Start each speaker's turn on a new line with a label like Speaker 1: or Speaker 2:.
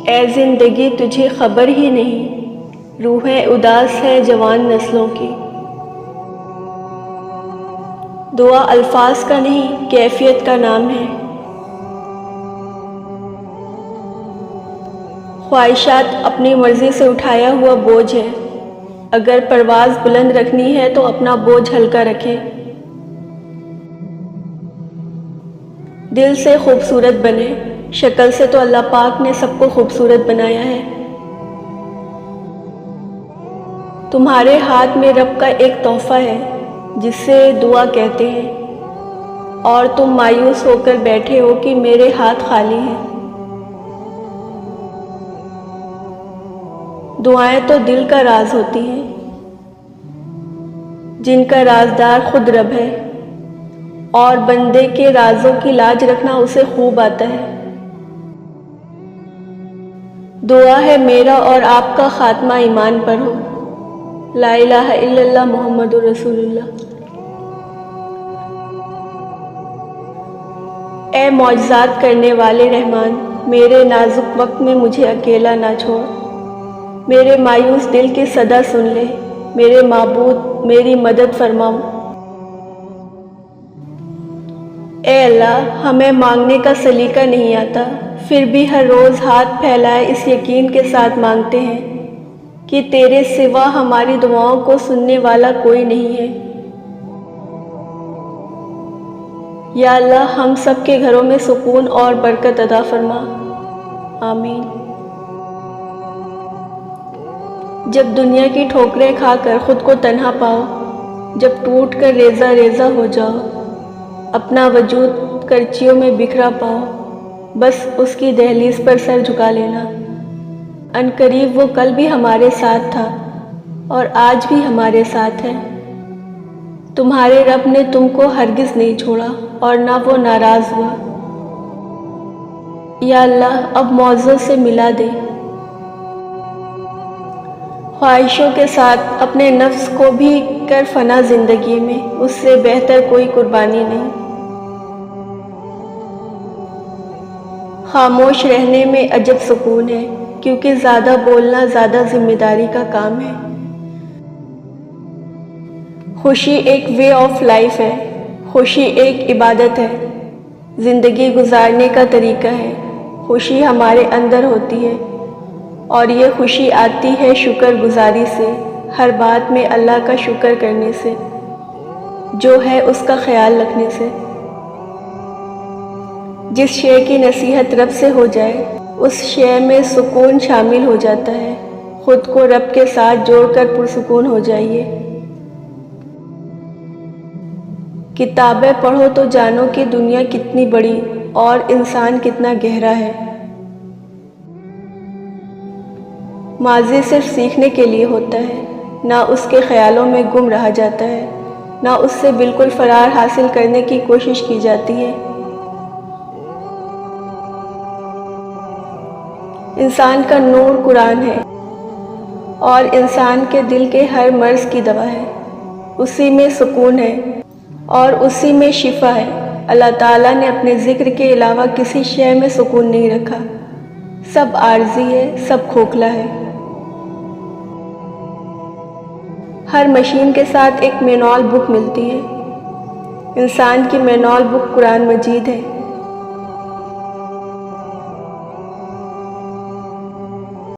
Speaker 1: اے زندگی تجھے خبر ہی نہیں، روحیں اداس ہے جوان نسلوں کی۔ دعا الفاظ کا نہیں کیفیت کا نام ہے۔ خواہشات اپنی مرضی سے اٹھایا ہوا بوجھ ہے، اگر پرواز بلند رکھنی ہے تو اپنا بوجھ ہلکا رکھے۔ دل سے خوبصورت بنے، شکل سے تو اللہ پاک نے سب کو خوبصورت بنایا ہے۔ تمہارے ہاتھ میں رب کا ایک تحفہ ہے جس سے دعا کہتے ہیں، اور تم مایوس ہو کر بیٹھے ہو کہ میرے ہاتھ خالی ہیں۔ دعائیں تو دل کا راز ہوتی ہیں، جن کا رازدار خود رب ہے، اور بندے کے رازوں کی لاج رکھنا اسے خوب آتا ہے۔ دعا ہے میرا اور آپ کا خاتمہ ایمان پر ہو۔ لا الہ الا اللہ محمد رسول اللہ۔ اے معجزات کرنے والے رحمان، میرے نازک وقت میں مجھے اکیلا نہ چھوڑ، میرے مایوس دل کی صدا سن لے، میرے معبود میری مدد فرماؤ۔ اے اللہ، ہمیں مانگنے کا سلیقہ نہیں آتا، پھر بھی ہر روز ہاتھ پھیلائے اس یقین کے ساتھ مانگتے ہیں کہ تیرے سوا ہماری دعاؤں کو سننے والا کوئی نہیں ہے۔ یا اللہ، ہم سب کے گھروں میں سکون اور برکت عطا فرما، آمین۔ جب دنیا کی ٹھوکریں کھا کر خود کو تنہا پاؤ، جب ٹوٹ کر ریزہ ریزہ ہو جاؤ، اپنا وجود کرچیوں میں بکھرا پاؤ، بس اس کی دہلیز پر سر جھکا لینا۔ ان قریب وہ کل بھی ہمارے ساتھ تھا اور آج بھی ہمارے ساتھ ہے۔ تمہارے رب نے تم کو ہرگز نہیں چھوڑا اور نہ وہ ناراض ہوا۔ یا اللہ، اب معزز سے ملا دے۔ خواہشوں کے ساتھ اپنے نفس کو بھی کر فنا زندگی میں، اس سے بہتر کوئی قربانی نہیں۔ خاموش رہنے میں عجب سکون ہے، کیونکہ زیادہ بولنا زیادہ ذمہ داری کا کام ہے۔ خوشی ایک وے آف لائف ہے، خوشی ایک عبادت ہے، زندگی گزارنے کا طریقہ ہے۔ خوشی ہمارے اندر ہوتی ہے، اور یہ خوشی آتی ہے شکر گزاری سے، ہر بات میں اللہ کا شکر کرنے سے، جو ہے اس کا خیال رکھنے سے۔ جس شے کی نصیحت رب سے ہو جائے، اس شے میں سکون شامل ہو جاتا ہے۔ خود کو رب کے ساتھ جوڑ کر پرسکون ہو جائیے۔ کتابیں پڑھو تو جانو کہ دنیا کتنی بڑی اور انسان کتنا گہرا ہے۔ ماضی صرف سیکھنے کے لیے ہوتا ہے، نہ اس کے خیالوں میں گم رہا جاتا ہے، نہ اس سے بالکل فرار حاصل کرنے کی کوشش کی جاتی ہے۔ انسان کا نور قرآن ہے، اور انسان کے دل کے ہر مرض کی دوا ہے، اسی میں سکون ہے اور اسی میں شفا ہے۔ اللہ تعالیٰ نے اپنے ذکر کے علاوہ کسی شے میں سکون نہیں رکھا، سب عارضی ہے، سب کھوکھلا ہے۔ ہر مشین کے ساتھ ایک مینوال بک ملتی ہے، انسان کی مینوال بک قرآن مجید ہے۔